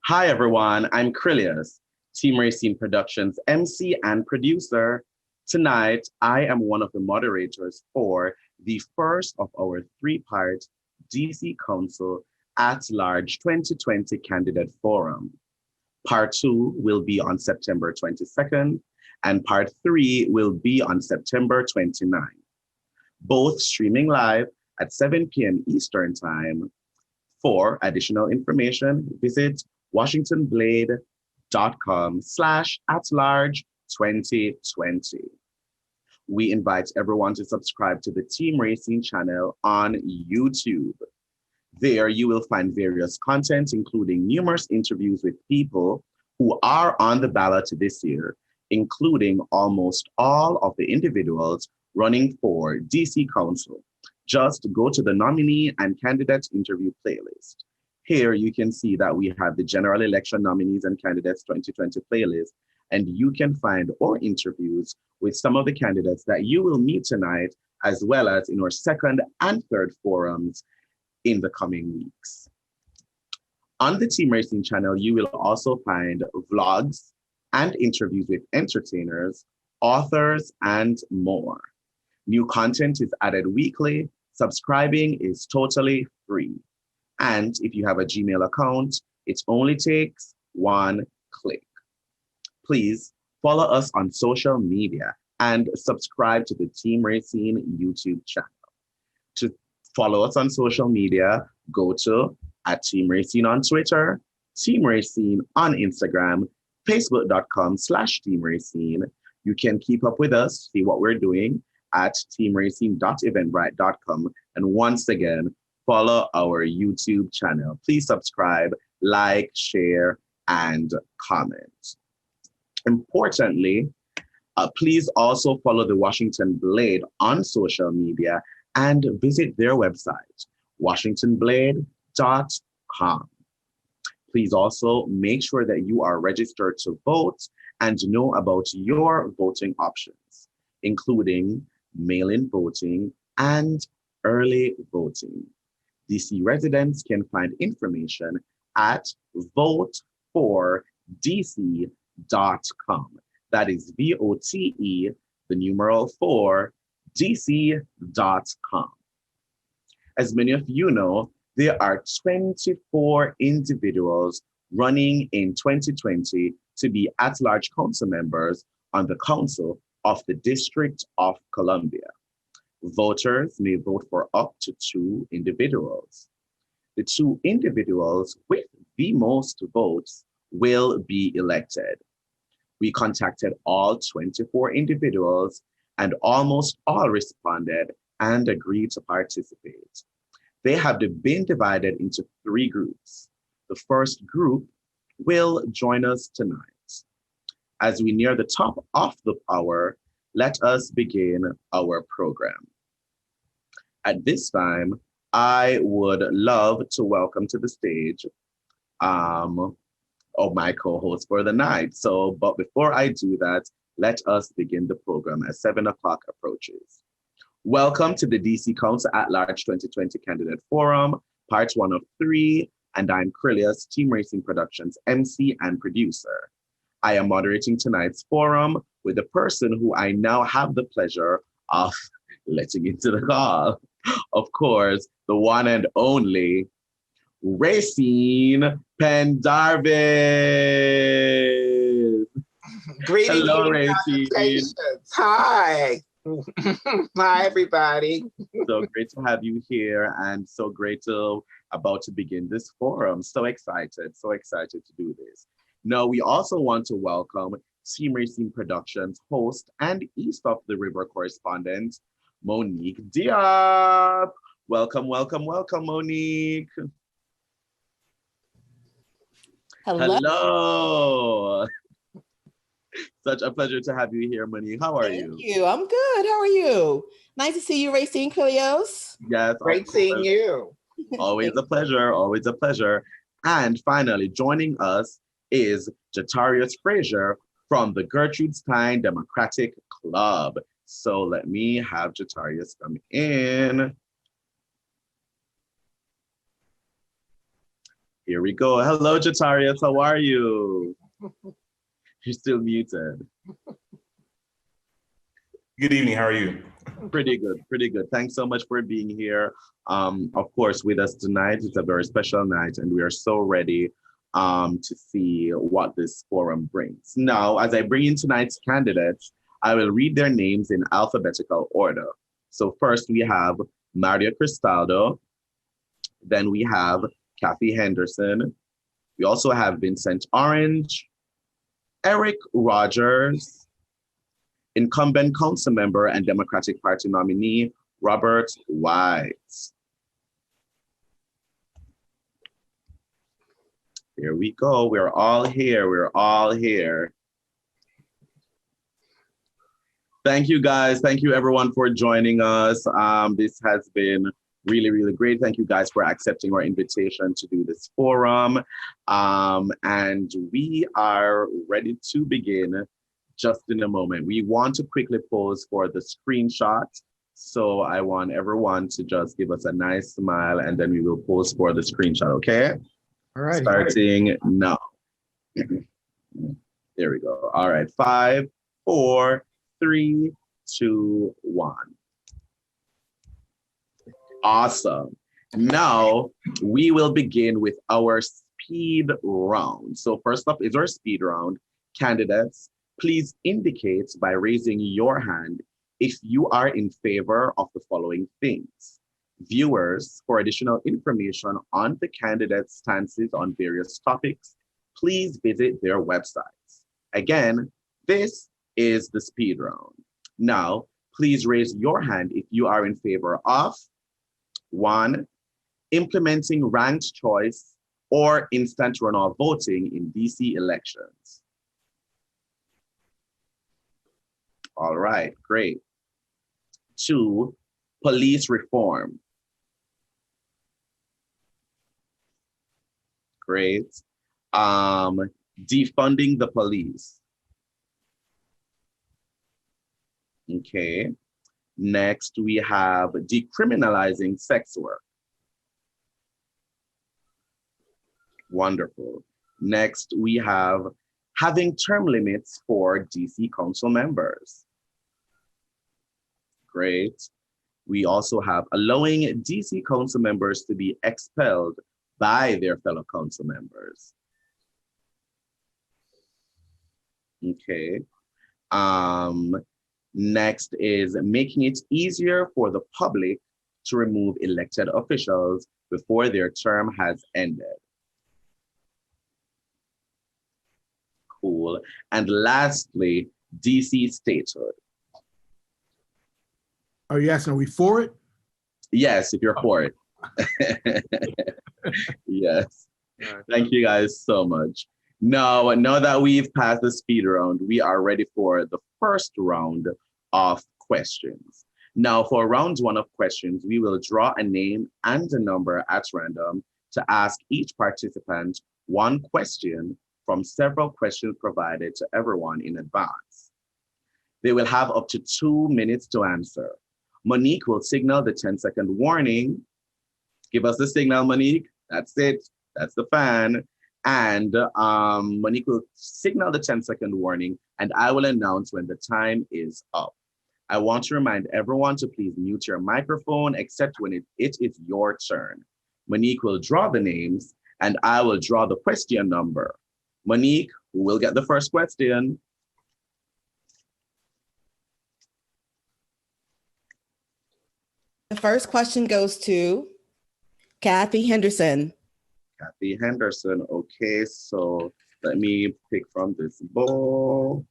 Hi, everyone. I'm Krillius, Team Racing Productions MC and producer. Tonight, I am one of the moderators for the first of our three-part DC Council at Large 2020 Candidate Forum. Part 2 will be on September 22nd, and Part 3 will be on September 29th. Both streaming live at 7 p.m. Eastern Time. For additional information, visit washingtonblade.com/@large2020. We invite everyone to subscribe to the Team Racing channel on YouTube. There you will find various content, including numerous interviews with people who are on the ballot this year, including almost all of the individuals running for DC Council. Just go to the nominee and candidate interview playlist. Here you can see that we have the general election nominees and candidates 2020 playlist, and you can find our interviews with some of the candidates that you will meet tonight, as well as in our second and third forums in the coming weeks. On the Team Racing channel, you will also find vlogs and interviews with entertainers, authors, and more. New content is added weekly. Subscribing is totally free. And if you have a Gmail account, it only takes one click. Please follow us on social media and subscribe to the Team Racing YouTube channel. To follow us on social media, go to @Team Racing on Twitter, Team Racing on Instagram, facebook.com/Team Racing. You can keep up with us, see what we're doing at teamracing.eventbrite.com. And once again, follow our YouTube channel. Please subscribe, like, share, and comment. Importantly, please also follow the Washington Blade on social media and visit their website, washingtonblade.com. Please also make sure that you are registered to vote and know about your voting options, including mail-in voting and early voting. DC residents can find information at votefordc.com. That is VOTE, the numeral 4, DC.com. As many of you know, there are 24 individuals running in 2020 to be at-large council members on the Council of the District of Columbia. Voters may vote for up to 2 individuals. The 2 individuals with the most votes will be elected. We contacted all 24 individuals, and almost all responded and agreed to participate. They have been divided into 3 groups. The first group will join us tonight. As we near the top of the hour, let us begin our program. At this time, I would love to welcome to the stage my co-host for the night. But before I do that, let us begin the program as 7 o'clock approaches. Welcome to the DC Council at Large 2020 Candidate Forum, part 1 of 3, and I'm Krillius, Team Racing Productions MC and producer. I am moderating tonight's forum with the person who I now have the pleasure of letting into the call. Of course, the one and only Racine Pendarvis. Greetings. Hello, Racine. Hi. Hi, everybody. So great to have you here, and so great to about to begin this forum. So excited to do this. Now, we also want to welcome Team Racing Productions host and East of the River correspondent, Monique Diop. Welcome, Monique. Hello. Such a pleasure to have you here, Monique. How are you? Thank you. I'm good. How are you? Nice to see you, Racine Cleos. Yes. Great seeing you. Always a pleasure. Always a pleasure. And finally, joining us is Jatarius Frazier from the Gertrude Stein Democratic Club. So let me have Jatarius come in. Here we go. Hello, Jatarius. How are you? You're still muted. Good evening. How are you? Pretty good, pretty good. Thanks so much for being here. Of course, with us tonight, it's a very special night, and we are so ready to see what this forum brings. Now, as I bring in tonight's candidates, I will read their names in alphabetical order. So first we have Maria Cristaldo. Then we have Kathy Henderson. We also have Vincent Orange, Eric Rogers, Incumbent Councilmember and Democratic Party nominee, Robert White. Here we go. We're all here. We're all here. Thank you, guys. Thank you, everyone, for joining us. This has been really, really great. Thank you, guys, for accepting our invitation to do this forum. And we are ready to begin just in a moment. We want to quickly pose for the screenshot. So I want everyone to just give us a nice smile, and then we will pose for the screenshot, okay? All right. Starting now. There we go. All right, 5, 4, 3, 2, 1. Awesome. Now we will begin with our speed round. So first up is our speed round. Candidates, please indicate by raising your hand if you are in favor of the following things. Viewers, for additional information on the candidates' stances on various topics, please visit their websites. Again, this is the speed round. Now, please raise your hand if you are in favor of 1, implementing ranked choice or instant runoff voting in DC elections. All right, great. 2, police reform. Great. Defunding the police. Okay. Next, we have decriminalizing sex work. Wonderful. Next, we have having term limits for DC council members. Great. We also have allowing DC council members to be expelled by their fellow council members. Okay. Next is making it easier for the public to remove elected officials before their term has ended. Cool. And lastly, DC statehood. Oh, yes. Are we for it? Yes, if you're for it. Yes. Thank you guys so much. Now that we've passed the speed round, we are ready for the first round of questions. Now, for round 1 of questions, we will draw a name and a number at random to ask each participant one question from several questions provided to everyone in advance. They will have up to 2 minutes to answer. Monique will signal the 10-second warning. Give us the signal, Monique. That's it. That's the fan. And Monique will signal the 10-second warning, and I will announce when the time is up. I want to remind everyone to please mute your microphone except when it is your turn. Monique will draw the names, and I will draw the question number. Monique, who will get the first question? The first question goes to Kathy Henderson. Kathy Henderson. Okay, so let me pick from this bowl.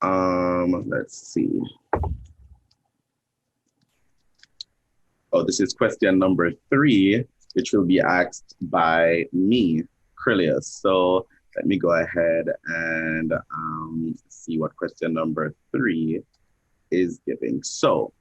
Let's see. Oh, this is question number 3, which will be asked by me, Crillius. So let me go ahead and see what question number 3 is giving. So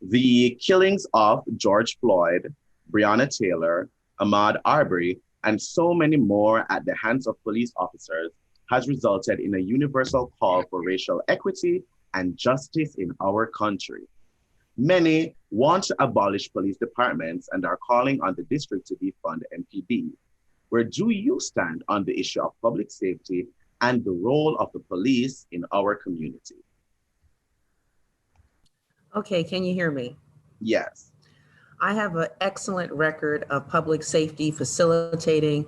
the killings of George Floyd, Breonna Taylor, Ahmaud Arbery, and so many more at the hands of police officers has resulted in a universal call for racial equity and justice in our country. Many want to abolish police departments and are calling on the district to defund MPD. Where do you stand on the issue of public safety and the role of the police in our community? Okay, can you hear me? Yes. I have an excellent record of public safety facilitating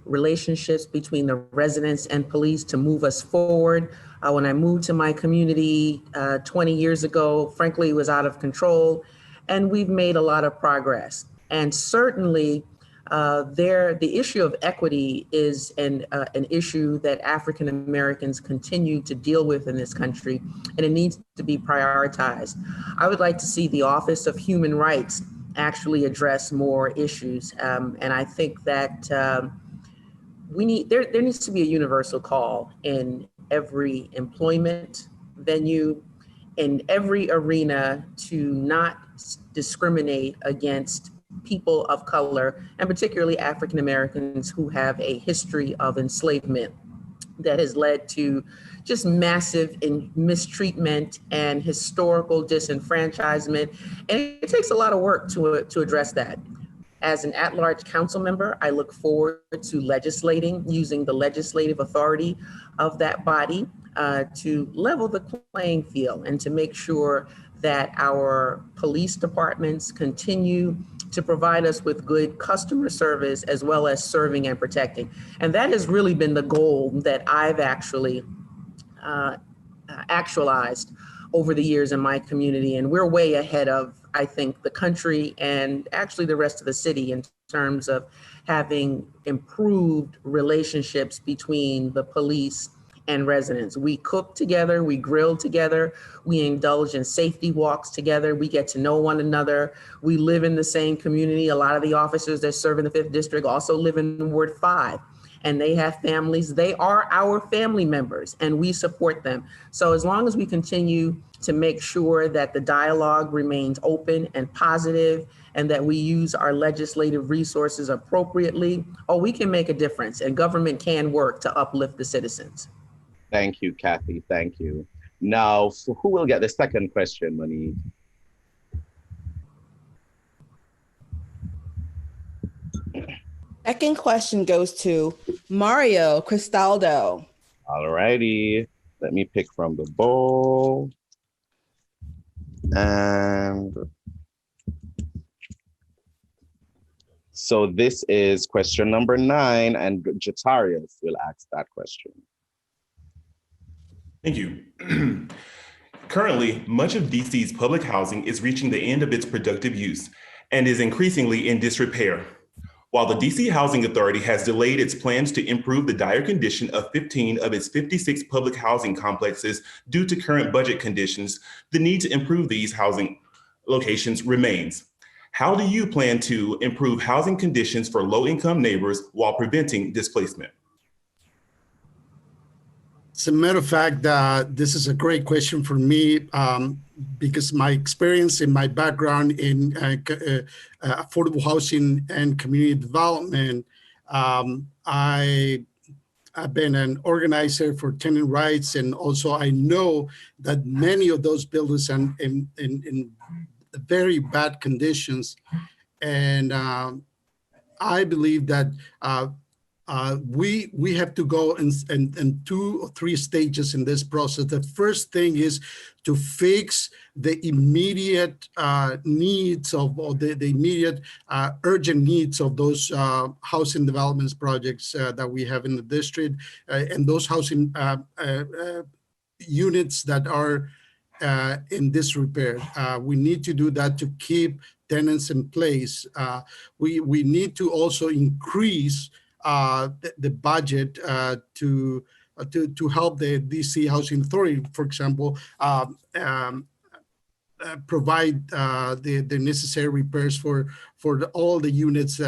relationships between the residents and police to move us forward. When I moved to my community 20 years ago, frankly, it was out of control, and we've made a lot of progress. And certainly, the issue of equity is an issue that African Americans continue to deal with in this country, and it needs to be prioritized. I would like to see the Office of Human Rights actually address more issues, and I think that there needs to be a universal call in every employment venue, in every arena, to not discriminate against people of color, and particularly African Americans who have a history of enslavement that has led to just massive mistreatment and historical disenfranchisement. And it takes a lot of work to address that. As an at-large council member, I look forward to legislating, using the legislative authority of that body to level the playing field and to make sure that our police departments continue to provide us with good customer service as well as serving and protecting. And that has really been the goal that I've actually actualized over the years in my community. And we're way ahead of, I think, the country and actually the rest of the city in terms of having improved relationships between the police and residents. We cook together, we grill together, we indulge in safety walks together, we get to know one another, we live in the same community. A lot of the officers that serve in the 5th District also live in Ward 5, and they have families. They are our family members, and we support them. So as long as we continue to make sure that the dialogue remains open and positive, and that we use our legislative resources appropriately, we can make a difference, and government can work to uplift the citizens. Thank you, Kathy. Thank you. Now, so who will get the second question, Monique? Second question goes to Mario Cristaldo. All righty. Let me pick from the bowl. And so this is question number 9, and Jatarius will ask that question. Thank you. Currently, much of DC's public housing is reaching the end of its productive use and is increasingly in disrepair. While the DC Housing Authority has delayed its plans to improve the dire condition of 15 of its 56 public housing complexes due to current budget conditions, the need to improve these housing locations remains. How do you plan to improve housing conditions for low-income neighbors while preventing displacement? As a matter of fact, this is a great question for me because my experience and my background in affordable housing and community development, I've been an organizer for tenant rights, and also I know that many of those buildings are in very bad conditions. And I believe that we have to go in 2 or 3 stages in this process. The first thing is to fix the immediate needs or the immediate urgent needs of those housing developments projects that we have in the district, and those housing units that are in disrepair. We need to do that to keep tenants in place. We need to also increase the budget to help the DC Housing Authority, for example, provide the necessary repairs for all the units in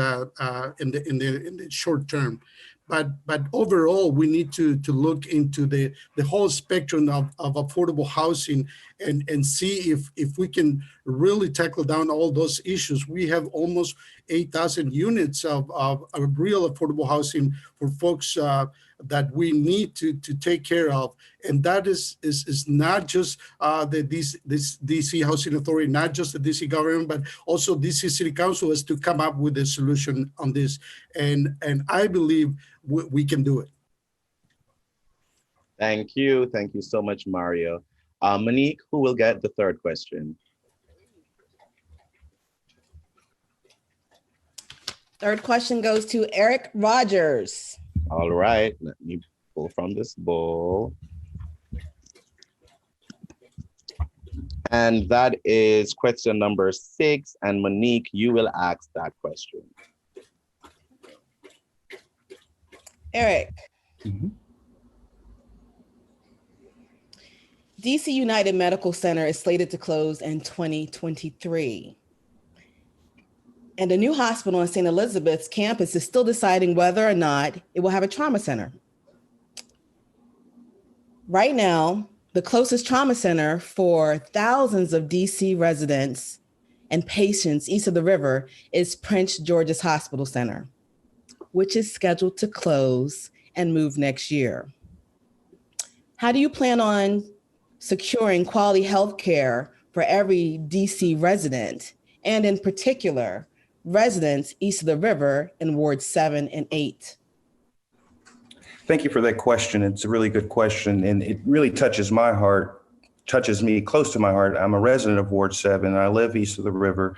the short term. But overall, we need to look into the whole spectrum of affordable housing and see if we can really tackle down all those issues. We have almost 8,000 units of real affordable housing for folks that we need to take care of. And that is not just this DC Housing Authority, not just the DC government, but also DC City Council has to come up with a solution on this. And I believe we can do it. Thank you. Thank you so much, Mario. Monique, who will get the third question? Third question goes to Eric Rogers. All right, let me pull from this bowl. And that is question number 6. And Monique, you will ask that question. Eric. DC United Medical Center is slated to close in 2023. And a new hospital in St. Elizabeth's campus is still deciding whether or not it will have a trauma center. Right now, the closest trauma center for thousands of DC residents and patients east of the river is Prince George's Hospital Center, which is scheduled to close and move next year. How do you plan on securing quality health care for every DC resident, and in particular, residents east of the river in Ward 7 and 8? Thank you for that question. It's a really good question, and it really touches my heart, touches me close to my heart. I'm a resident of Ward 7, and I live east of the river,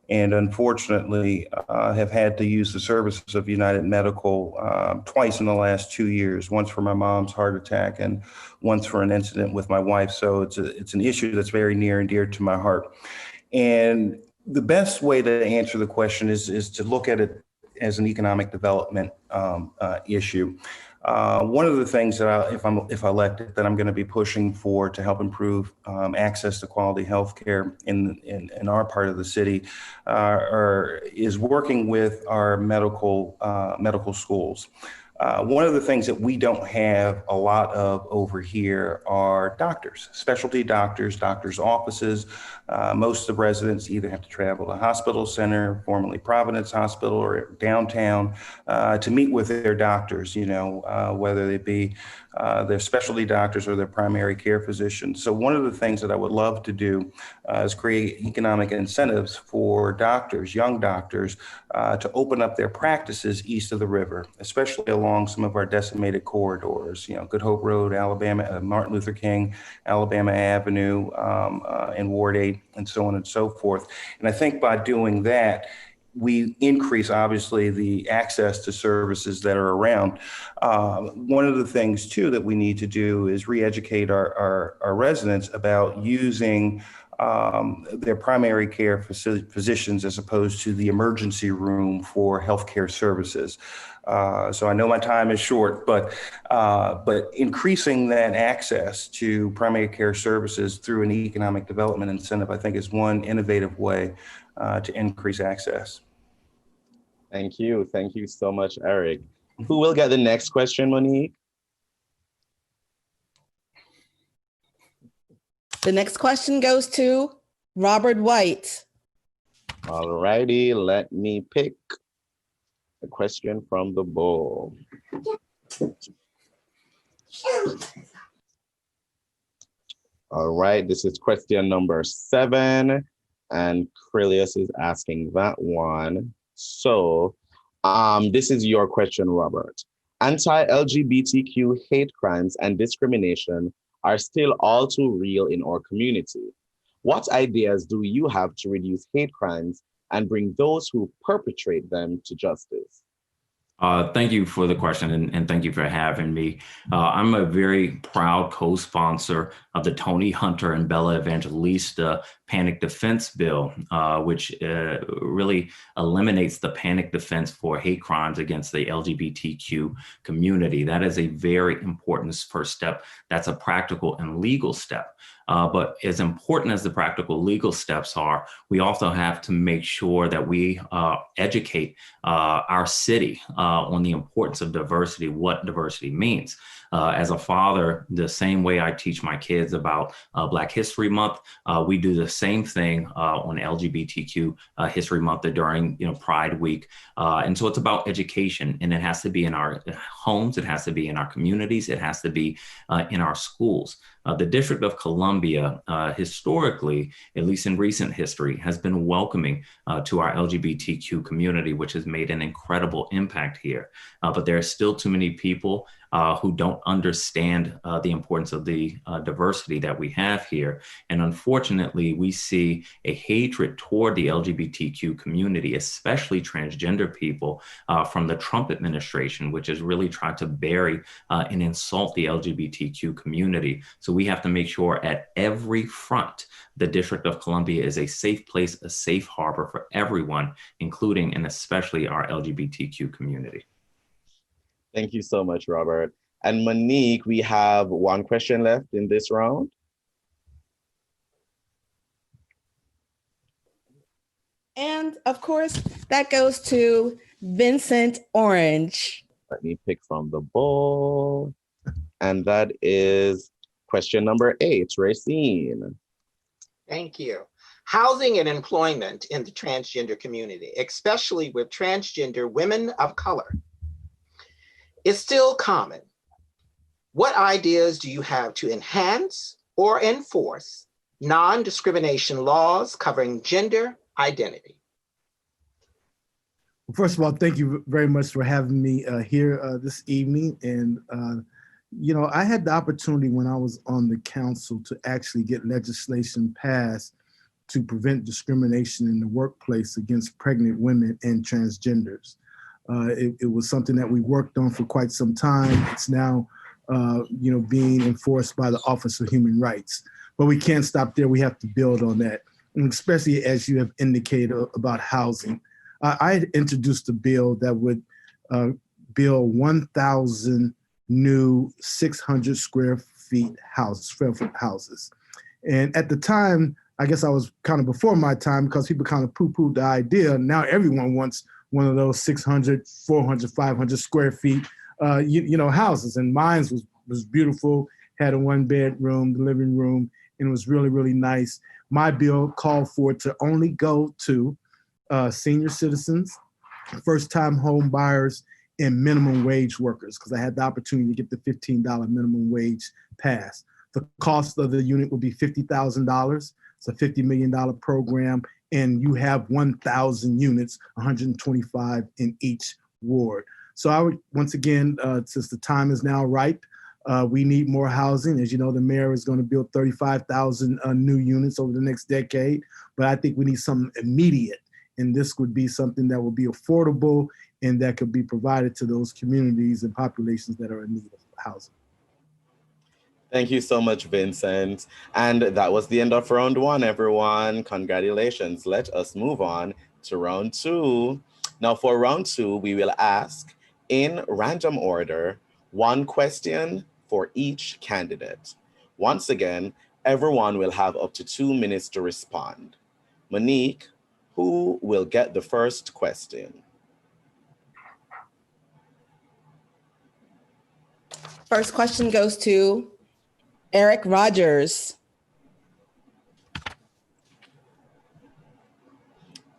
and unfortunately have had to use the services of United Medical twice in the last 2 years, once for my mom's heart attack and once for an incident with my wife. So it's an issue that's very near and dear to my heart. And the best way to answer the question is to look at it as an economic development issue. One of the things that if elected, that I'm going to be pushing for to help improve access to quality health care in our part of the city is working with our medical schools. One of the things that we don't have a lot of over here are doctors, specialty doctors, doctors' offices. Most of the residents either have to travel to Hospital Center, formerly Providence Hospital, or downtown to meet with their doctors, whether they be their specialty doctors or their primary care physicians. So one of the things that I would love to do is create economic incentives for doctors, young doctors, to open up their practices east of the river, especially along some of our decimated corridors, Good Hope Road, Alabama, Martin Luther King, Alabama Avenue, and Ward 8, and so on and so forth. And I think by doing that, we increase, obviously, the access to services that are around. One of the things, too, that we need to do is re-educate our residents about using their primary care physicians as opposed to the emergency room for healthcare services. So I know my time is short, but increasing that access to primary care services through an economic development incentive, I think, is one innovative way to increase access. Thank you. Thank you so much, Eric. Who will get the next question, Monique? The next question goes to Robert White. All righty, let me pick a question from the bowl. All right, this is question number 7, and Krillius is asking that one. So this is your question, Robert. Anti-LGBTQ hate crimes and discrimination are still all too real in our community. What ideas do you have to reduce hate crimes and bring those who perpetrate them to justice? Thank you for the question, and thank you for having me. I'm a very proud co-sponsor of the Tony Hunter and Bella Evangelista Panic Defense Bill, which really eliminates the panic defense for hate crimes against the LGBTQ community. That is a very important first step. That's a practical and legal step. But as important as the practical legal steps are, we also have to make sure that we educate our city on the importance of diversity, what diversity means. As a father, the same way I teach my kids about Black History Month, we do the same thing on LGBTQ History Month during Pride Week. And so it's about education, and it has to be in our homes, it has to be in our communities, it has to be in our schools. The District of Columbia, historically, at least in recent history, has been welcoming to our LGBTQ community, which has made an incredible impact here. But there are still too many people who don't understand the importance of the diversity that we have here. And unfortunately, we see a hatred toward the LGBTQ community, especially transgender people, from the Trump administration, which has really tried to bury and insult the LGBTQ community. So we have to make sure at every front, the District of Columbia is a safe place, a safe harbor for everyone, including and especially our LGBTQ community. Thank you so much, Robert. And Monique, we have one question left in this round. And of course, that goes to Vincent Orange. Let me pick from the bowl. And that is question number 8, Racine. Thank you. Housing and employment in the transgender community, especially with transgender women of color, is still common. What ideas do you have to enhance or enforce non-discrimination laws covering gender identity? First of all, thank you very much for having me here this evening. And, I had the opportunity when I was on the council to actually get legislation passed to prevent discrimination in the workplace against pregnant women and transgenders. It was something that we worked on for quite some time. It's now, being enforced by the Office of Human Rights. But we can't stop there. We have to build on that, and especially as you have indicated about housing. I had introduced a bill that would build 1,000 new 600 square foot houses. And at the time, I guess I was kind of before my time because people kind of poo-pooed the idea. Now everyone wants one of those 600, 400, 500 square feet, houses. And mine was beautiful, had a 1-bedroom, the living room, and it was really, really nice. My bill called for it to only go to senior citizens, first-time home buyers, and minimum wage workers, because I had the opportunity to get the $15 minimum wage passed. The cost of the unit would be $50,000. It's a $50 million program, and you have 1,000 units, 125 in each ward. So I would, once again, since the time is now ripe, we need more housing. As you know, the mayor is going to build 35,000 new units over the next decade, but I think we need something immediate. And this would be something that would be affordable and that could be provided to those communities and populations that are in need of housing. Thank you so much, Vincent. And that was the end of round 1, everyone. Congratulations. Let us move on to round 2. Now for round 2, we will ask in random order, 1 question for each candidate. Once again, everyone will have up to 2 minutes to respond. Monique, who will get the first question? First question goes to Eric Rogers.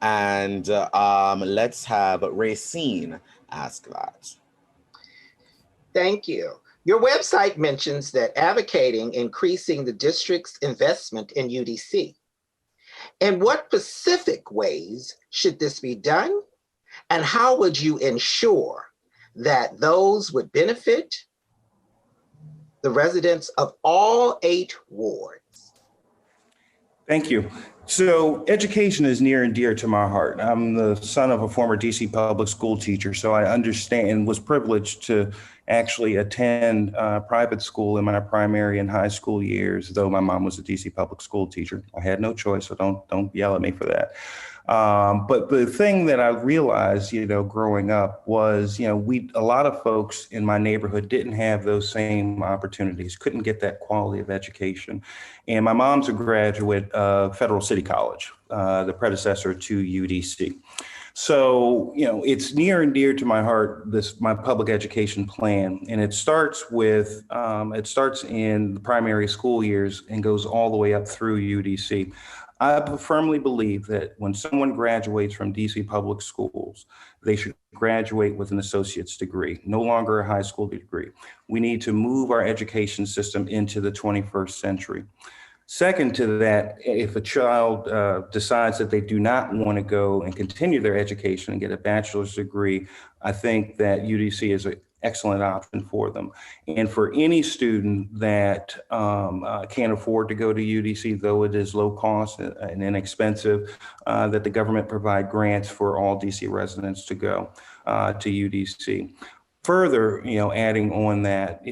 And let's have Racine ask that. Thank you. Your website mentions that advocating increasing the district's investment in UDC. In what specific ways should this be done? And how would you ensure that those would benefit the residents of all 8 wards? Thank you. So education is near and dear to my heart. I'm the son of a former DC public school teacher, so I understand and was privileged to actually attend private school in my primary and high school years, though my mom was a DC public school teacher. I had no choice, so don't yell at me for that. But the thing that I realized, growing up was, a lot of folks in my neighborhood didn't have those same opportunities, couldn't get that quality of education. And my mom's a graduate of Federal City College, the predecessor to UDC. So, it's near and dear to my heart, my public education plan, and it starts in the primary school years and goes all the way up through UDC. I firmly believe that when someone graduates from DC public schools, they should graduate with an associate's degree, no longer a high school degree. We need to move our education system into the 21st century. Second to that, if a child decides that they do not want to go and continue their education and get a bachelor's degree, I think that UDC is an excellent option for them. And for any student that can't afford to go to UDC, though it is low cost and inexpensive, that the government provide grants for all DC residents to go to UDC. Further, adding on that,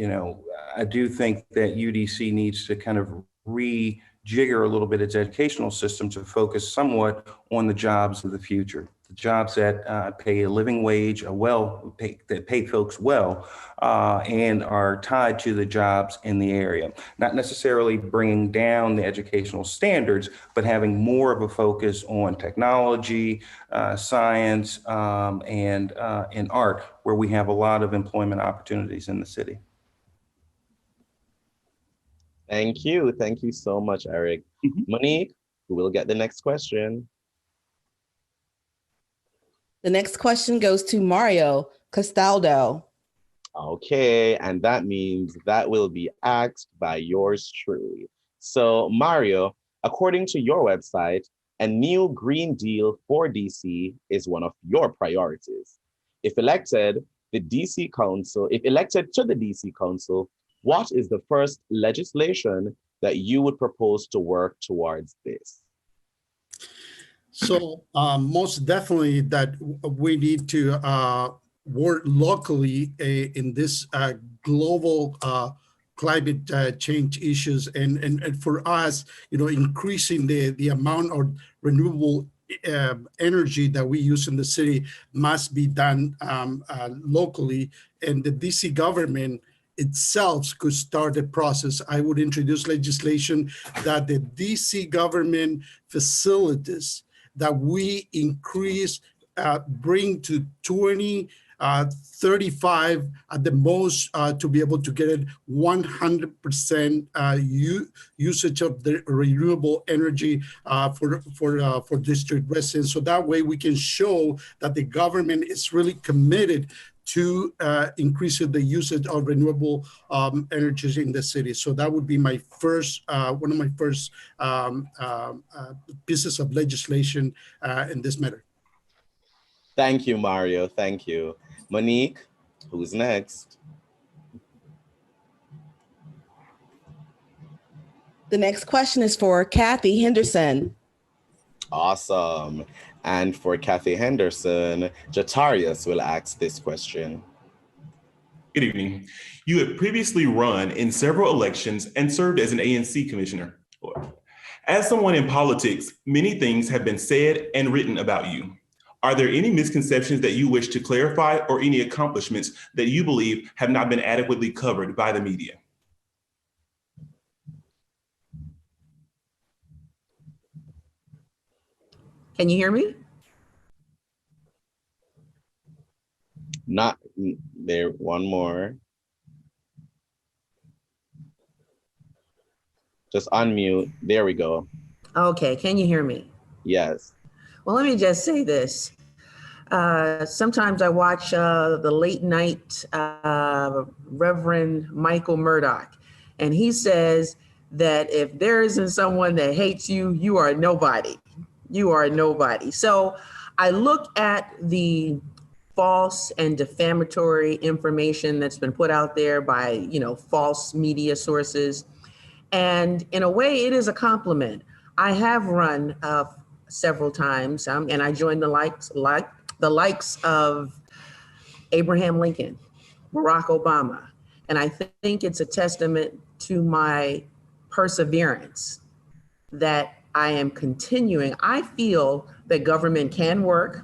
I do think that UDC needs to kind of rejigger a little bit its educational system to focus somewhat on the jobs of the future, the jobs that pay a living wage, that pay folks well, and are tied to the jobs in the area. Not necessarily bringing down the educational standards, but having more of a focus on technology, science, and art, where we have a lot of employment opportunities in the city. Thank you. Thank you so much, Eric. Monique, who will get the next question? The next question goes to Mario Castaldo. Okay, and that means that will be asked by yours truly. So Mario, according to your website, a new Green Deal for DC is one of your priorities. If elected to the DC Council, what is the first legislation that you would propose to work towards this? So most definitely that we need to work locally in this global climate change issues, and for us, increasing the amount of renewable energy that we use in the city must be done locally, and the DC government itself could start the process. I would introduce legislation that the DC government facilities that we increase, bring to 35 at the most, to be able to get 100% usage of the renewable energy for district residents. So that way we can show that the government is really committed to increasing the usage of renewable energies in the city. So that would be my first, one of my first pieces of legislation in this matter. Thank you, Mario. Thank you. Monique, who's next? The next question is for Kathy Henderson. Awesome. And for Kathy Henderson, Jatarius will ask this question. Good evening. You have previously run in several elections and served as an ANC commissioner. As someone in politics, many things have been said and written about you. Are there any misconceptions that you wish to clarify or any accomplishments that you believe have not been adequately covered by the media? Can you hear me? Not there, one more. Just unmute. There we go. Okay, can you hear me? Yes. Well, let me just say this. Sometimes I watch the late night Reverend Michael Murdoch, and he says that if there isn't someone that hates you, you are nobody. You are nobody. So I look at the false and defamatory information that's been put out there by, false media sources. And in a way, it is a compliment. I have run several times, and I joined the likes of Abraham Lincoln, Barack Obama. And I think it's a testament to my perseverance that I am continuing. I feel that government can work.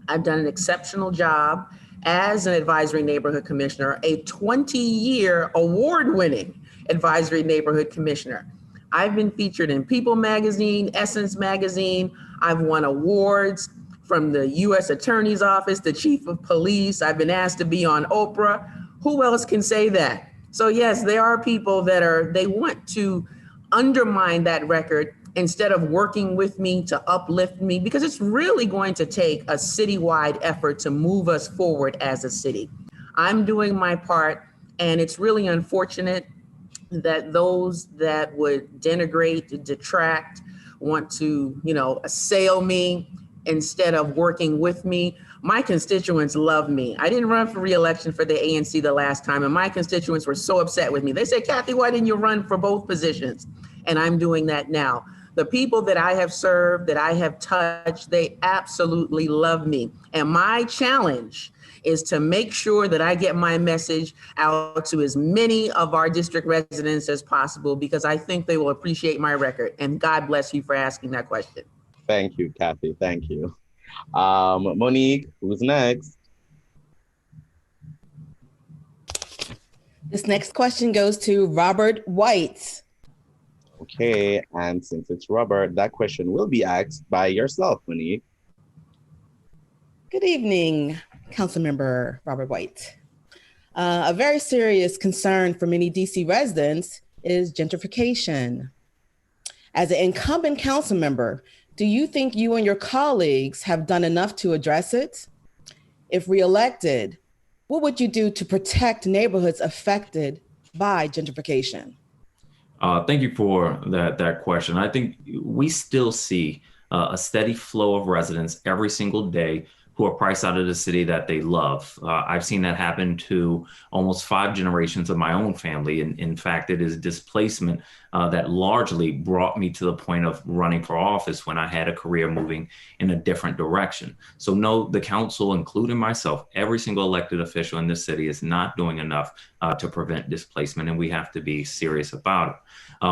I've done an exceptional job as an advisory neighborhood commissioner, a 20-year award-winning advisory neighborhood commissioner. I've been featured in People magazine, Essence magazine. I've won awards from the U.S. Attorney's Office, the Chief of Police. I've been asked to be on Oprah. Who else can say that? So yes, there are people that they want to undermine that record instead of working with me to uplift me, because it's really going to take a citywide effort to move us forward as a city. I'm doing my part, and it's really unfortunate that those that would denigrate, detract, want to, assail me instead of working with me. My constituents love me. I didn't run for re-election for the ANC the last time, and my constituents were so upset with me. They said, Kathy, why didn't you run for both positions? And I'm doing that now. The people that I have served, that I have touched, they absolutely love me. And my challenge is to make sure that I get my message out to as many of our district residents as possible, because I think they will appreciate my record. And God bless you for asking that question. Thank you, Kathy. Thank you. Monique, who's next? This next question goes to Robert White. Okay, and since it's Robert, that question will be asked by yourself, Monique. Good evening, Councilmember Robert White. A very serious concern for many DC residents is gentrification. As an incumbent council member, do you think you and your colleagues have done enough to address it? If reelected, what would you do to protect neighborhoods affected by gentrification? Thank you for that question. I think we still see a steady flow of residents every single day who are priced out of the city that they love. I've seen that happen to almost 5 generations of my own family. And in fact, it is displacement that largely brought me to the point of running for office when I had a career moving in a different direction. So no, the council, including myself, every single elected official in this city is not doing enough to prevent displacement, and we have to be serious about it.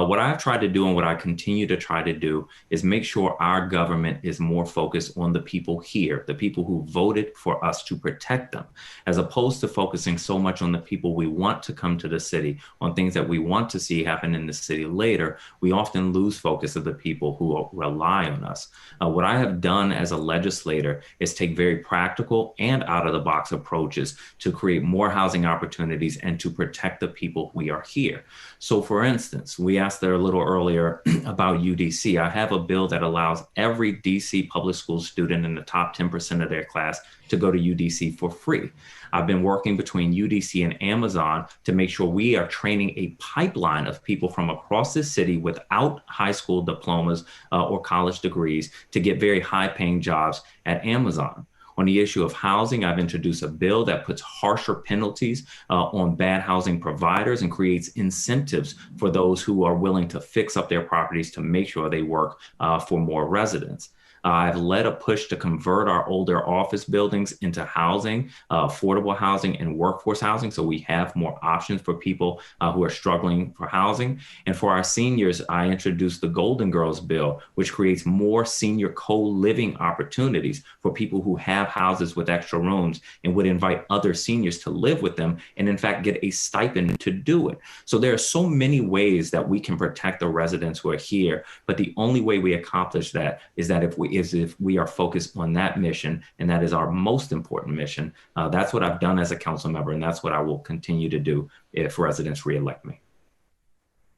What I've tried to do and what I continue to try to do is make sure our government is more focused on the people here, the people who voted for us to protect them, as opposed to focusing so much on the people we want to come to the city, on things that we want to see happen in the city later. We often lose focus of the people who rely on us. What I have done as a legislator is take very practical and out of the box approaches to create more housing opportunities and to protect the people we are here. So for instance, we asked there a little earlier about UDC. I have a bill that allows every DC public school student in the top 10% of their class to go to UDC for free. I've been working between UDC and Amazon to make sure we are training a pipeline of people from across the city without high school diplomas or college degrees to get very high paying jobs at Amazon. On the issue of housing, I've introduced a bill that puts harsher penalties on bad housing providers and creates incentives for those who are willing to fix up their properties to make sure they work for more residents. I've led a push to convert our older office buildings into housing, affordable housing and workforce housing, so we have more options for people who are struggling for housing. And for our seniors, I introduced the Golden Girls Bill, which creates more senior co-living opportunities for people who have houses with extra rooms and would invite other seniors to live with them and in fact get a stipend to do it. So there are so many ways that we can protect the residents who are here, but the only way we accomplish that is if we are focused on that mission, and that is our most important mission. That's what I've done as a council member, and that's what I will continue to do if residents re-elect me.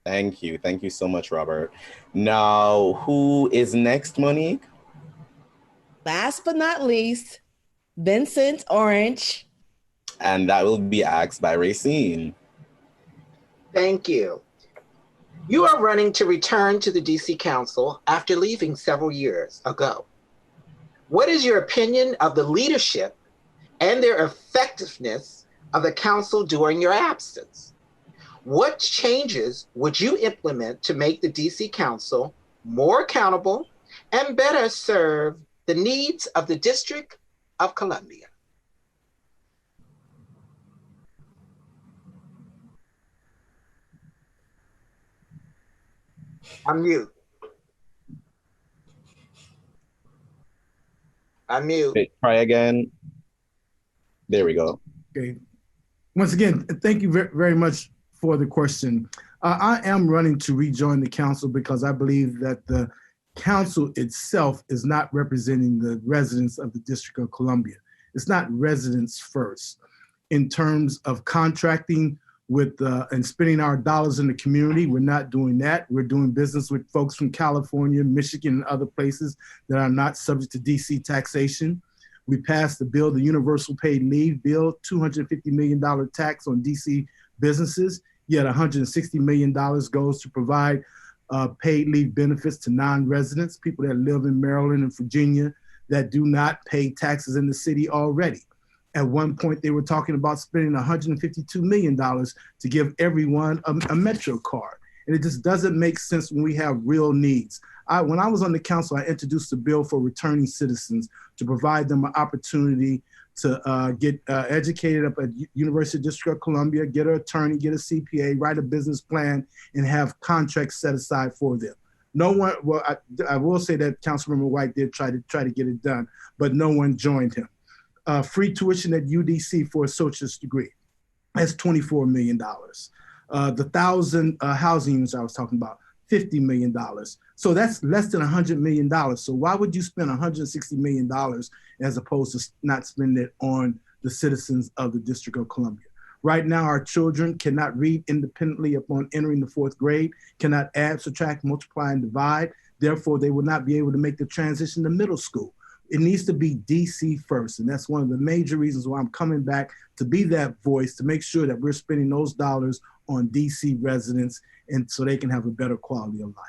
Thank you. Thank you so much, Robert. Now, who is next, Monique? Last but not least, Vincent Orange. And that will be asked by Racine. Thank you. You are running to return to the DC Council after leaving several years ago. What is your opinion of the leadership and their effectiveness of the council during your absence? What changes would you implement to make the DC Council more accountable and better serve the needs of the District of Columbia? Unmute. Unmute. Wait, try again. There we go. Okay. Once again, thank you very much for the question. I am running to rejoin the council because I believe that the council itself is not representing the residents of the District of Columbia. It's not residents first. In terms of contracting with and spending our dollars in the community, we're not doing that. We're doing business with folks from California, Michigan, and other places that are not subject to DC taxation. We passed the bill, the Universal Paid Leave Bill, $250 million tax on DC businesses, yet $160 million goes to provide paid leave benefits to non-residents, people that live in Maryland and Virginia that do not pay taxes in the city already. At one point, they were talking about spending $152 million to give everyone a Metro card. And it just doesn't make sense when we have real needs. When I was on the council, I introduced a bill for returning citizens to provide them an opportunity to get educated up at University of District of Columbia, get an attorney, get a CPA, write a business plan, and have contracts set aside for them. No one, well, I will say that Councilmember White did try to get it done, but no one joined him. Free tuition at UDC for a associate's degree, that's $24 million. The 1,000 housing units I was talking about, $50 million. So that's less than $100 million. So why would you spend $160 million as opposed to not spending it on the citizens of the District of Columbia? Right now, our children cannot read independently upon entering the 4th grade, cannot add, subtract, multiply, and divide. Therefore, they will not be able to make the transition to middle school. It needs to be DC first. And that's one of the major reasons why I'm coming back to be that voice, to make sure that we're spending those dollars on DC residents and so they can have a better quality of life.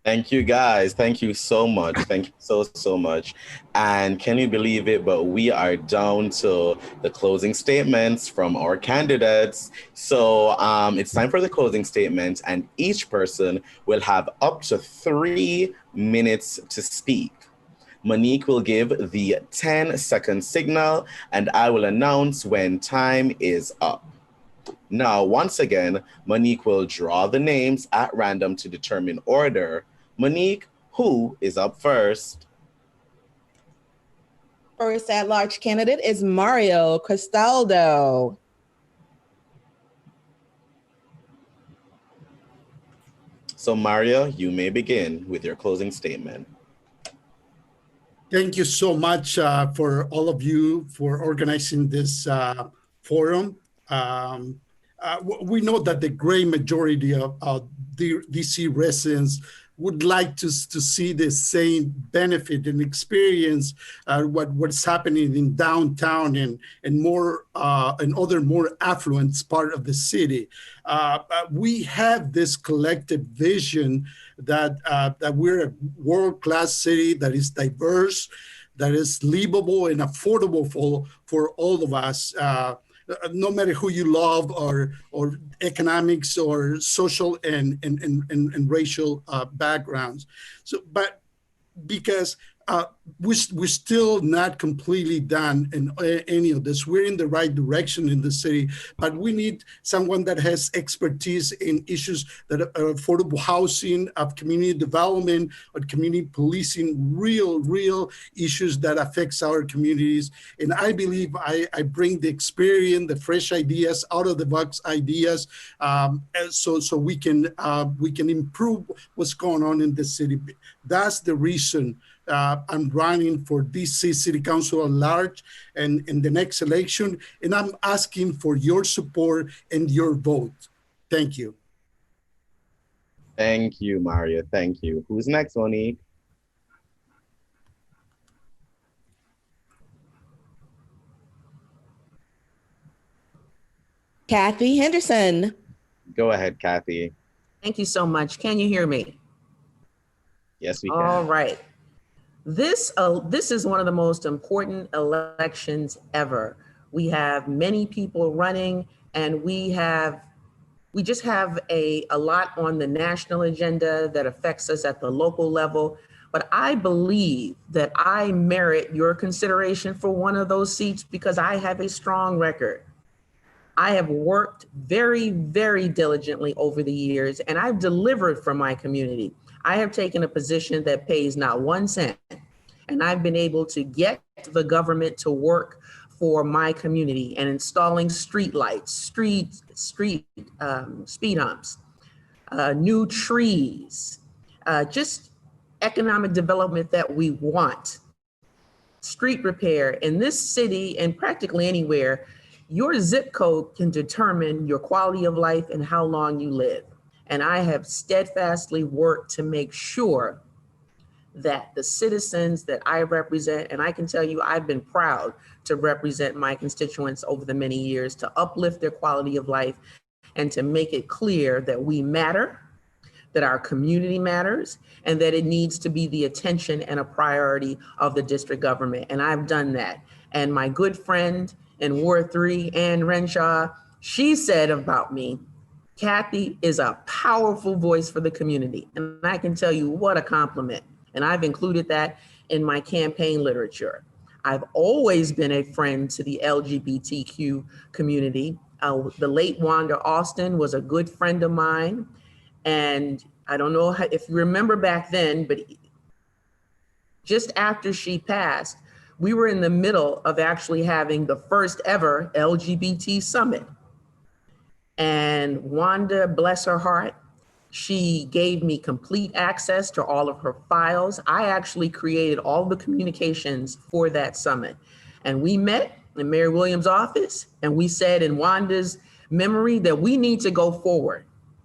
Thank you, guys. Thank you so much. Thank you so much. And can you believe it? But we are down to the closing statements from our candidates. So it's time for the closing statement, and each person will have up to 3 minutes to speak. Monique will give the 10-second signal, and I will announce when time is up. Now, once again, Monique will draw the names at random to determine order. Monique, who is up first? First at-large candidate is Mario Cristaldo. So Mario, you may begin with your closing statement. Thank you so much for all of you for organizing this forum. We know that the great majority of DC residents would like to see the same benefit and experience what's happening in downtown and more and other more affluent part of the city. We have this collective vision that we're a world-class city that is diverse, that is livable and affordable for all of us. No matter who you love or economics or social and racial backgrounds. So, but because we're still not completely done in any of this. We're in the right direction in the city, but we need someone that has expertise in issues that are affordable housing, of community development, or community policing, real issues that affects our communities. And I believe I bring the experience, the fresh ideas, out of the box ideas, so we can improve what's going on in the city. That's the reason I'm running for DC City Council at large and in the next election, and I'm asking for your support and your vote. Thank you. Thank you, Mario. Thank you. Who's next, Monique? Kathy Henderson. Go ahead, Kathy. Thank you so much. Can you hear me? Yes, we can. All right. This is one of the most important elections ever. We have many people running, and we just have a lot on the national agenda that affects us at the local level. But I believe that I merit your consideration for one of those seats because I have a strong record. I have worked very, very diligently over the years, and I've delivered for my community. I have taken a position that pays not 1 cent, and I've been able to get the government to work for my community and installing street lights, speed humps, new trees, just economic development that we want, street repair in this city and practically anywhere, your zip code can determine your quality of life and how long you live. And I have steadfastly worked to make sure that the citizens that I represent, and I can tell you I've been proud to represent my constituents over the many years, to uplift their quality of life and to make it clear that we matter, that our community matters, and that it needs to be the attention and a priority of the district government. And I've done that. And my good friend in Ward 3, Ann Renshaw, she said about me, Kathy is a powerful voice for the community. And I can tell you what a compliment. And I've included that in my campaign literature. I've always been a friend to the LGBTQ community. The late Wanda Austin was a good friend of mine. And I don't know if you remember back then, but just after she passed, we were in the middle of actually having the first ever LGBT summit. And Wanda, bless her heart, she gave me complete access to all of her files. I actually created all the communications for that summit. And we met in Mayor Williams' office, and we said in Wanda's memory that we need to go forward.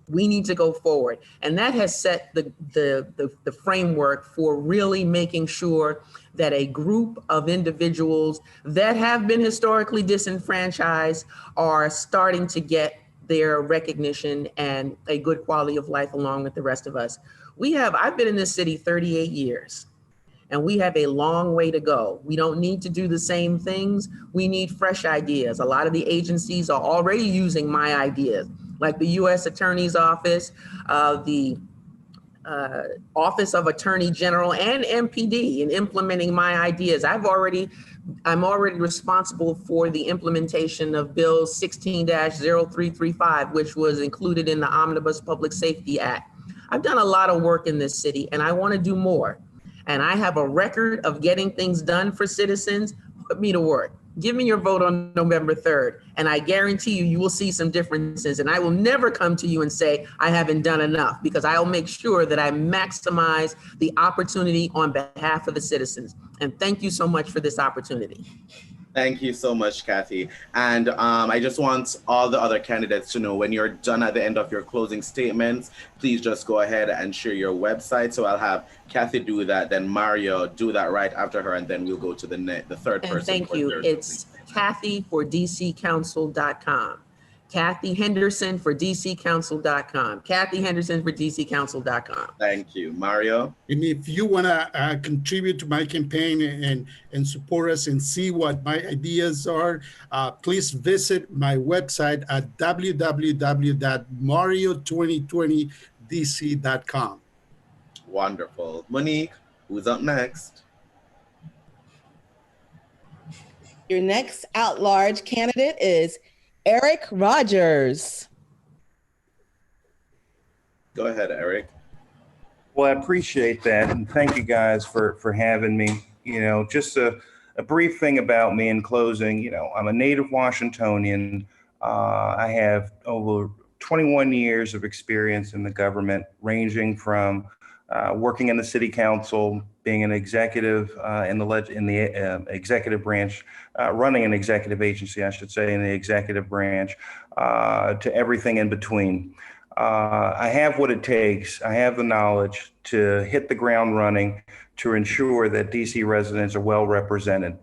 We need to go forward. And that has set the framework for really making sure that a group of individuals that have been historically disenfranchised are starting to get their recognition and a good quality of life along with the rest of us. I've been in this city 38 years, and we have a long way to go. We don't need to do the same things. We need fresh ideas. A lot of the agencies are already using my ideas, like the U.S. Attorney's Office, the Office of Attorney General, and MPD in implementing my ideas. I'm already responsible for the implementation of Bill 16-0335, which was included in the Omnibus Public Safety Act. I've done a lot of work in this city, and I want to do more. And I have a record of getting things done for citizens. Put me to work. Give me your vote on November 3rd, and I guarantee you will see some differences. And I will never come to you and say I haven't done enough, because I will make sure that I maximize the opportunity on behalf of the citizens. And thank you so much for this opportunity. Thank you so much, Kathy. And I just want all the other candidates to know, when you're done at the end of your closing statements, please just go ahead and share your website. So I'll have Kathy do that, then Mario do that right after her, and then we'll go to the third person. Thank you. It's Kathy for DCCouncil.com. Kathy Henderson for DCCouncil.com. Kathy Henderson for DCCouncil.com. Thank you. Mario? And if you want to contribute to my campaign and support us and see what my ideas are, please visit my website at www.mario2020dc.com. Wonderful. Monique, who's up next? Your next at-large candidate is Eric Rogers. Go ahead, Eric. Well, I appreciate that. And thank you guys for having me. You know, just a brief thing about me in closing. You know, I'm a native Washingtonian. I have over 21 years of experience in the government, ranging from working in the city council, being an executive in the executive branch, running an executive agency, I should say, in the executive branch, to everything in between. I have what it takes. I have the knowledge to hit the ground running to ensure that DC residents are well represented.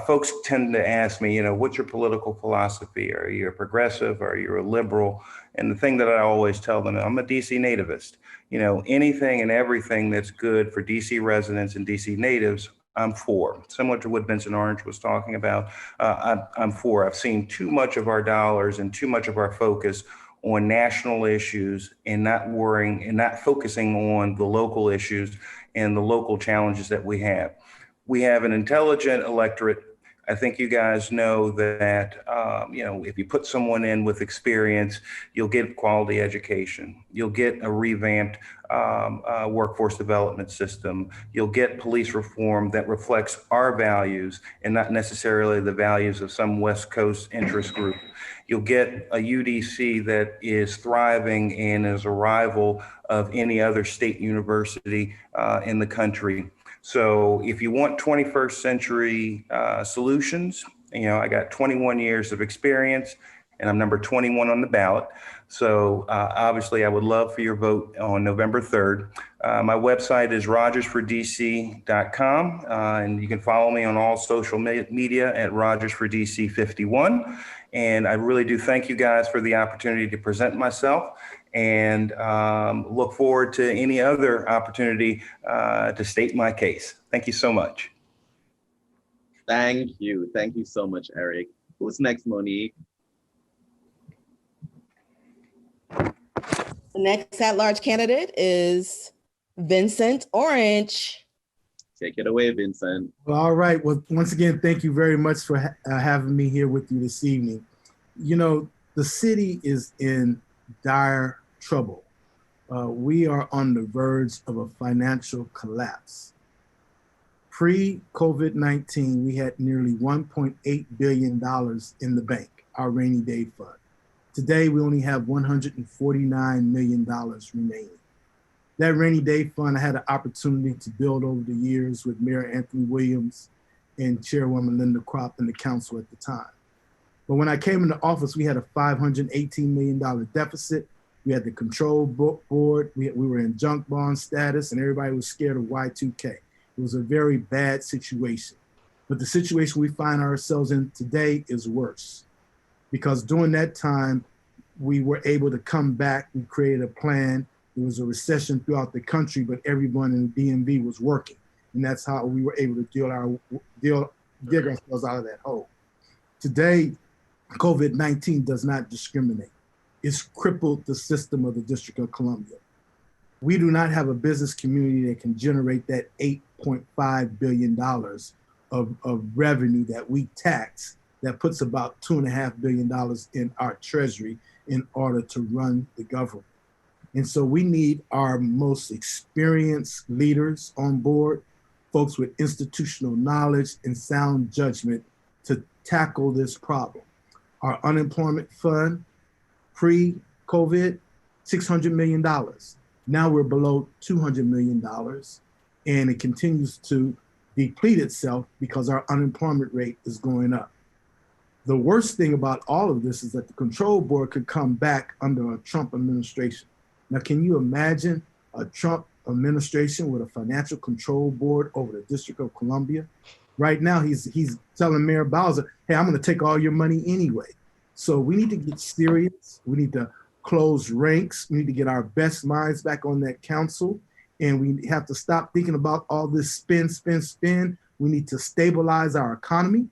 Folks tend to ask me, you know, what's your political philosophy? Are you a progressive? Are you a liberal? And the thing that I always tell them, I'm a DC nativist. You know, anything and everything that's good for DC residents and DC natives, I'm for. Similar to what Vincent Orange was talking about, I'm for. I've seen too much of our dollars and too much of our focus on national issues and not worrying and not focusing on the local issues and the local challenges that we have. We have an intelligent electorate, I think you guys know that, if you put someone in with experience, you'll get quality education. You'll get a revamped workforce development system. You'll get police reform that reflects our values and not necessarily the values of some West Coast interest group. You'll get a UDC that is thriving and is a rival of any other state university in the country. So if you want 21st century solutions, I got 21 years of experience and I'm number 21 on the ballot. So obviously I would love for your vote on November 3rd. My website is rogersfordc.com and you can follow me on all social media at rogersfordc51. And I really do thank you guys for the opportunity to present myself and look forward to any other opportunity to state my case. Thank you so much. Thank you. Thank you so much, Eric. Who's next, Monique? The next at-large candidate is Vincent Orange. Take it away, Vincent. Well, all right. Well, once again, thank you very much for having me here with you this evening. The city is in dire trouble. We are on the verge of a financial collapse. Pre-COVID-19, we had nearly $1.8 billion in the bank, our rainy day fund. Today, we only have $149 million remaining. That rainy day fund, I had an opportunity to build over the years with Mayor Anthony Williams and Chairwoman Linda Kropp and the council at the time. But when I came into office, we had a $518 million deficit. We had the control board. We were in junk bond status and everybody was scared of Y2K. It was a very bad situation. But the situation we find ourselves in today is worse. Because during that time, we were able to come back. We created a plan. There was a recession throughout the country, but everyone in the DMV was working. And that's how we were able to dig ourselves out of that hole. Today, COVID-19 does not discriminate. It's crippled the system of the District of Columbia. We do not have a business community that can generate that $8.5 billion of revenue that we tax. That puts about $2.5 billion in our treasury in order to run the government. And so we need our most experienced leaders on board, folks with institutional knowledge and sound judgment to tackle this problem. Our unemployment fund, pre-COVID, $600 million. Now we're below $200 million and it continues to deplete itself because our unemployment rate is going up. The worst thing about all of this is that the control board could come back under a Trump administration. Now, can you imagine a Trump administration with a financial control board over the District of Columbia? Right now, he's telling Mayor Bowser, hey, I'm going to take all your money anyway. So we need to get serious. We need to close ranks. We need to get our best minds back on that council. And we have to stop thinking about all this spin. We need to stabilize our economy.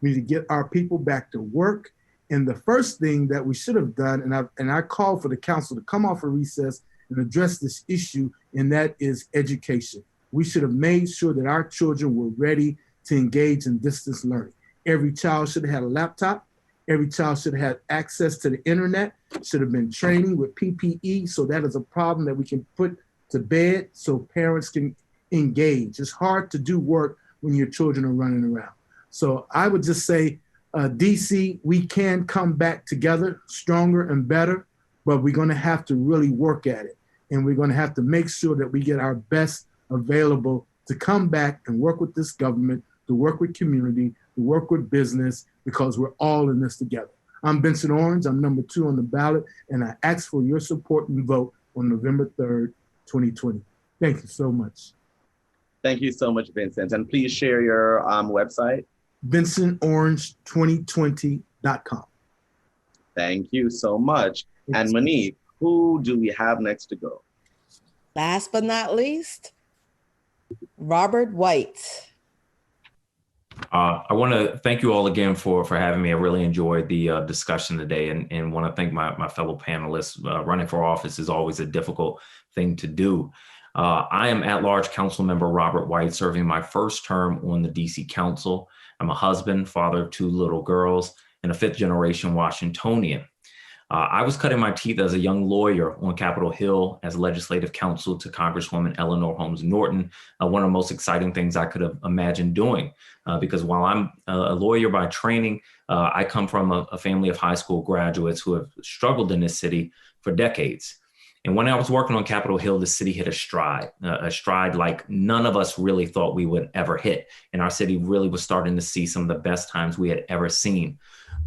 We need to get our people back to work. And the first thing that we should have done, and I called for the council to come off a recess and address this issue, and that is education. We should have made sure that our children were ready to engage in distance learning. Every child should have had a laptop. Every child should have had access to the internet, should have been training with PPE. So that is a problem that we can put to bed so parents can engage. It's hard to do work when your children are running around. So I would just say, DC, we can come back together stronger and better, but we're going to have to really work at it. And we're going to have to make sure that we get our best available to come back and work with this government, to work with community, to work with business, because we're all in this together. I'm Vincent Orange. I'm number 2 on the ballot, and I ask for your support and vote on November 3rd, 2020. Thank you so much. Thank you so much, Vincent. And please share your website. VincentOrange2020.com. Thank you so much. And Monique, who do we have next to go? Last but not least, Robert White. I want to thank you all again for having me. I really enjoyed the discussion today and want to thank my fellow panelists. Running for office is always a difficult thing to do. I am at-large Councilmember Robert White, serving my first term on the DC Council. I'm a husband, father of 2 little girls, and a 5th-generation Washingtonian. I was cutting my teeth as a young lawyer on Capitol Hill as legislative counsel to Congresswoman Eleanor Holmes Norton, one of the most exciting things I could have imagined doing. Because while I'm a lawyer by training, I come from a family of high school graduates who have struggled in this city for decades. And when I was working on Capitol Hill, the city hit a stride like none of us really thought we would ever hit. And our city really was starting to see some of the best times we had ever seen.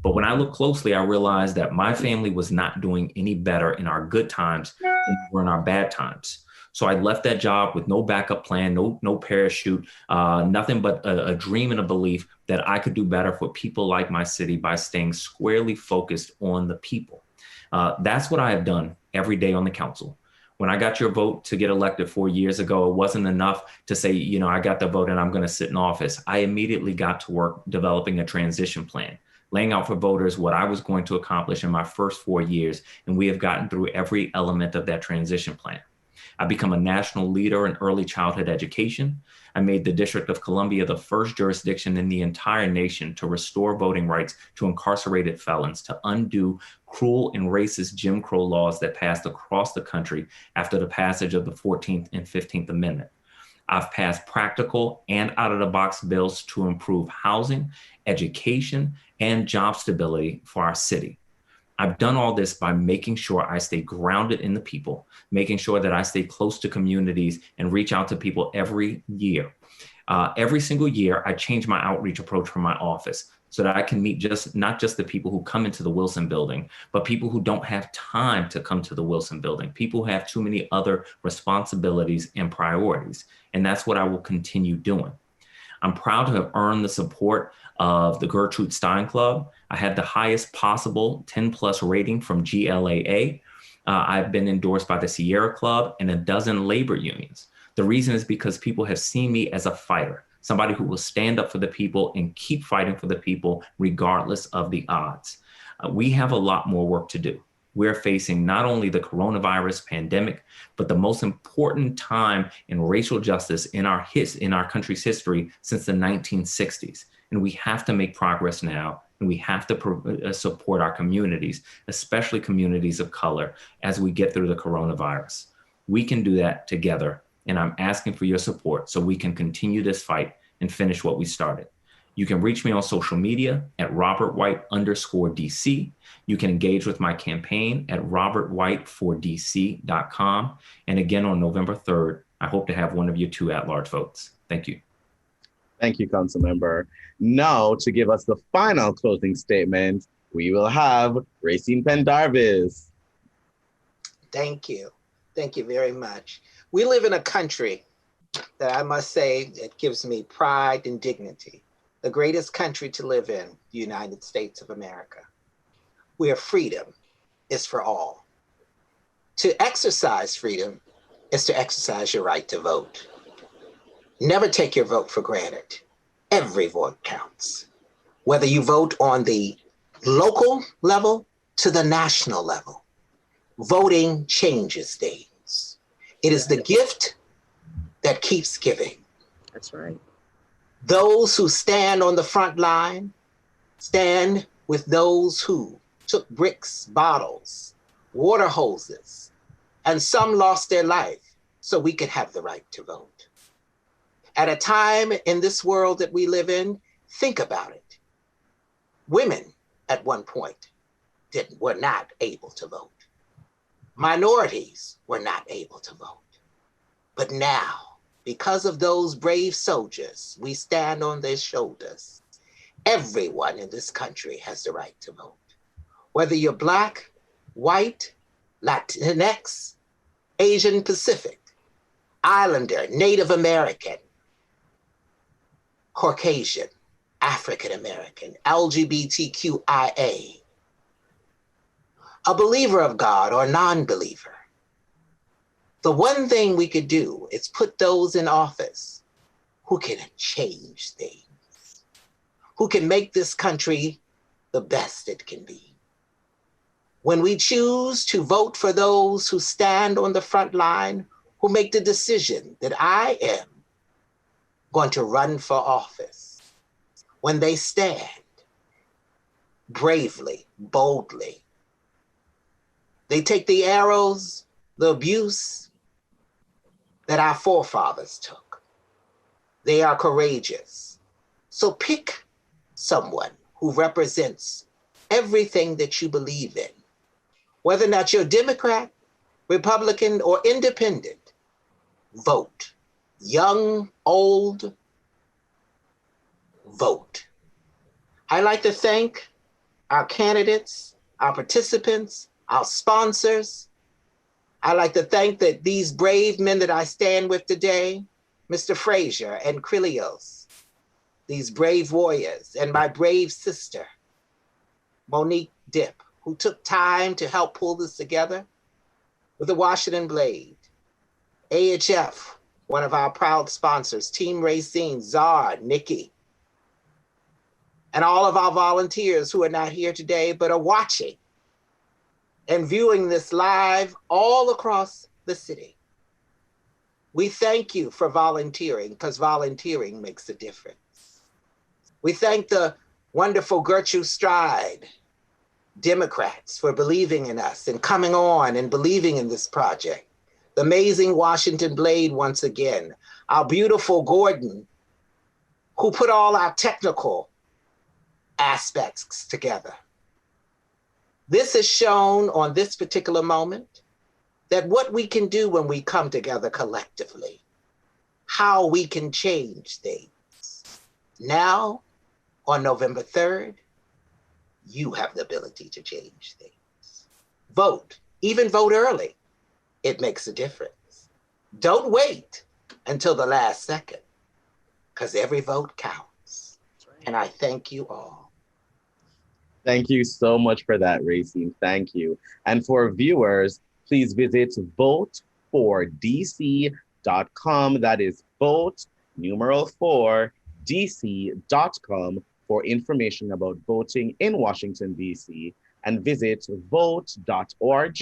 But when I looked closely, I realized that my family was not doing any better in our good times than we were in our bad times. So I left that job with no backup plan, no parachute, nothing but a dream and a belief that I could do better for people like my city by staying squarely focused on the people. That's what I have done every day on the council. When I got your vote to get elected 4 years ago, it wasn't enough to say, I got the vote and I'm going to sit in office. I immediately got to work developing a transition plan, laying out for voters what I was going to accomplish in my first 4 years. And we have gotten through every element of that transition plan. I've become a national leader in early childhood education. I made the District of Columbia the first jurisdiction in the entire nation to restore voting rights to incarcerated felons, to undo cruel and racist Jim Crow laws that passed across the country after the passage of the 14th and 15th Amendment. I've passed practical and out-of-the-box bills to improve housing, education, and job stability for our city. I've done all this by making sure I stay grounded in the people, making sure that I stay close to communities and reach out to people every year. Every single year, I change my outreach approach for my office so that I can meet not just the people who come into the Wilson building, but people who don't have time to come to the Wilson building, people who have too many other responsibilities and priorities. And that's what I will continue doing. I'm proud to have earned the support of the Gertrude Stein Club. I had the highest possible 10+ rating from GLAA. I've been endorsed by the Sierra Club and a dozen labor unions. The reason is because people have seen me as a fighter, somebody who will stand up for the people and keep fighting for the people regardless of the odds. We have a lot more work to do. We're facing not only the coronavirus pandemic, but the most important time in racial justice in our country's history since the 1960s. And we have to make progress now, and we have to support our communities, especially communities of color, as we get through the coronavirus. We can do that together, and I'm asking for your support so we can continue this fight and finish what we started. You can reach me on social media at RobertWhite_DC. You can engage with my campaign at robertwhite4dc.com. And again, on November 3rd, I hope to have one of your 2 at-large votes. Thank you. Thank you, Councilmember. Now, to give us the final closing statement, we will have Racine Pendarvis. Thank you. Thank you very much. We live in a country that I must say that gives me pride and dignity. The greatest country to live in, the United States of America, where freedom is for all. To exercise freedom is to exercise your right to vote. Never take your vote for granted. Every vote counts. Whether you vote on the local level to the national level, voting changes things. It is the gift that keeps giving. That's right. Those who stand on the front line stand with those who took bricks, bottles, water hoses, and some lost their life so we could have the right to vote. At a time in this world that we live in, think about it. Women at one point were not able to vote. Minorities were not able to vote. But now, because of those brave soldiers, we stand on their shoulders. Everyone in this country has the right to vote. Whether you're Black, white, Latinx, Asian Pacific, Islander, Native American, Caucasian, African American, LGBTQIA, a believer of God or non-believer. The one thing we could do is put those in office who can change things, who can make this country the best it can be. When we choose to vote for those who stand on the front line, who make the decision that I am going to run for office, when they stand bravely, boldly, they take the arrows, the abuse that our forefathers took. They are courageous. So pick someone who represents everything that you believe in. Whether or not you're Democrat, Republican, or Independent, vote. Young, old, vote. I'd like to thank our candidates, our participants, our sponsors. I'd like to thank these brave men that I stand with today, Mr. Frazier and Krilios, these brave warriors, and my brave sister, Monique Dipp, who took time to help pull this together, with the Washington Blade, AHF, one of our proud sponsors, Team Racine, Czar, Nikki, and all of our volunteers who are not here today, but are watching and viewing this live all across the city. We thank you for volunteering, because volunteering makes a difference. We thank the wonderful Gertrude Stein, Democrats, for believing in us and coming on and believing in this project. The amazing Washington Blade once again, our beautiful Gordon, who put all our technical aspects together. This has shown on this particular moment that what we can do when we come together collectively, how we can change things. Now, on November 3rd, you have the ability to change things. Vote, even vote early. It makes a difference. Don't wait until the last second, because every vote counts. And I thank you all. Thank you so much for that, Racine. Thank you. And for viewers, please visit vote4dc.com. That is vote, numeral 4, dc.com for information about voting in Washington, D.C. And visit vote.org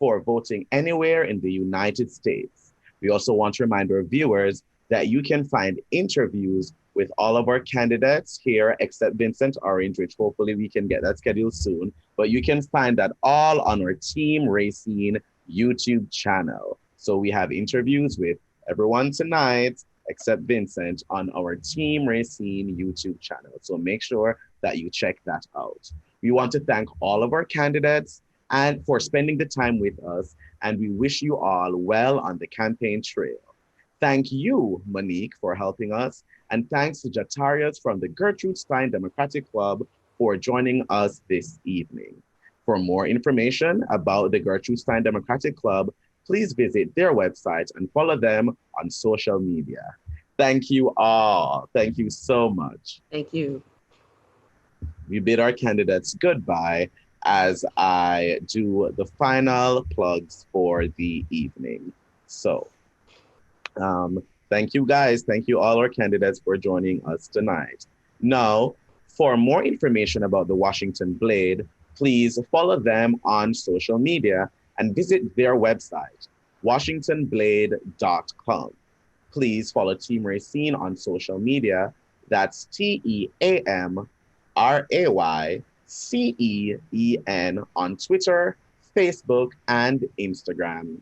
for voting anywhere in the United States. We also want to remind our viewers that you can find interviews with all of our candidates here, except Vincent Orange, which hopefully we can get that scheduled soon. But you can find that all on our Team Racine YouTube channel. So we have interviews with everyone tonight, except Vincent, on our Team Racine YouTube channel. So make sure that you check that out. We want to thank all of our candidates and for spending the time with us, and we wish you all well on the campaign trail. Thank you, Monique, for helping us, and thanks to Jatarius from the Gertrude Stein Democratic Club for joining us this evening. For more information about the Gertrude Stein Democratic Club, please visit their website and follow them on social media. Thank you all. Thank you so much. Thank you. We bid our candidates goodbye as I do the final plugs for the evening. So, thank you guys. Thank you all our candidates for joining us tonight. Now, for more information about the Washington Blade, please follow them on social media and visit their website, washingtonblade.com. Please follow Team Racine on social media. That's TEAMRAYCEEN on Twitter, Facebook, and Instagram.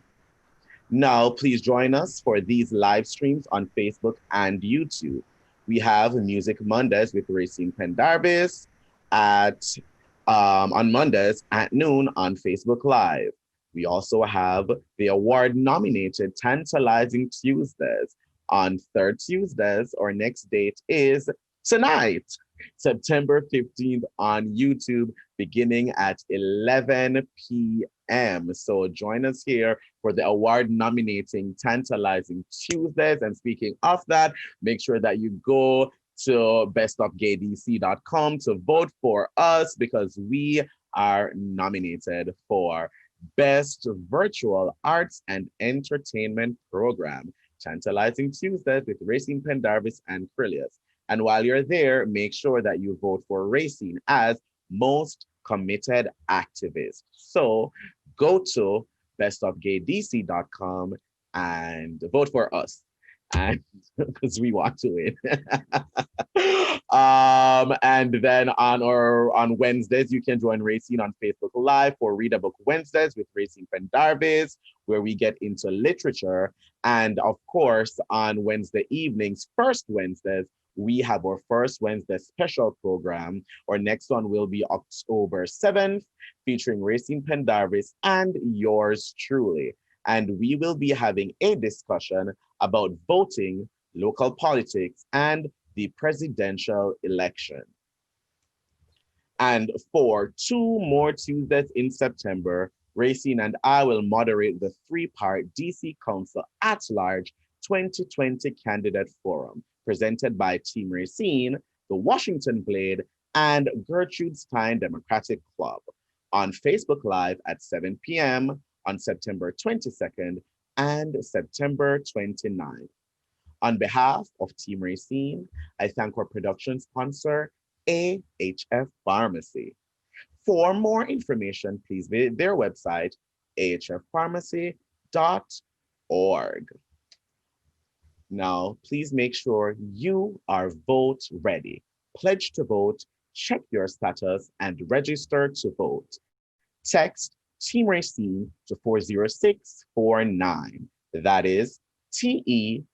Now, please join us for these live streams on Facebook and YouTube. We have Music Mondays with Racine Pendarvis on Mondays at noon on Facebook Live. We also have the award-nominated Tantalizing Tuesdays on third Tuesdays. Our next date is tonight, September 15th on YouTube, beginning at 11 p.m. So join us here for the award-nominating Tantalizing Tuesdays. And speaking of that, make sure that you go to bestofgaydc.com to vote for us, because we are nominated for Best Virtual Arts and Entertainment Program, Tantalizing Tuesdays with Racine Pendarvis and Krilios. And while you're there, make sure that you vote for Racine as most committed activist. So go to bestofgaydc.com and vote for us, and because we want to win. And then on Wednesdays, you can join Racine on Facebook Live for Read a Book Wednesdays with Racine Pendarvis, where we get into literature. And of course, on Wednesday evenings, First Wednesdays, we have our First Wednesday special program. Our next one will be October 7th, featuring Racine Pendarvis and yours truly. And we will be having a discussion about voting, local politics, and the presidential election. And for 2 more Tuesdays in September, Racine and I will moderate the 3-part DC Council at Large 2020 Candidate Forum, presented by Team Racine, the Washington Blade, and Gertrude Stein Democratic Club on Facebook Live at 7 p.m. on September 22nd and September 29th. On behalf of Team Racine, I thank our production sponsor, AHF Pharmacy. For more information, please visit their website, ahfpharmacy.org. Now, please make sure you are vote ready. Pledge to vote, check your status, and register to vote. Text Team Racine to 40649. That is TEAM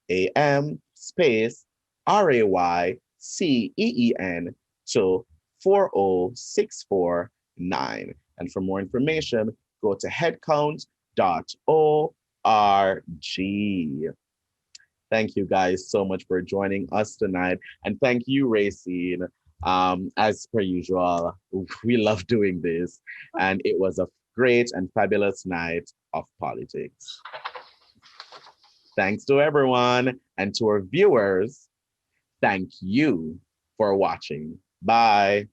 space RAYCEEN to 40649. And for more information, go to headcount.org. Thank you guys so much for joining us tonight. And thank you, Racine. As per usual, we love doing this. And it was a great and fabulous night of politics. Thanks to everyone, and to our viewers, thank you for watching. Bye.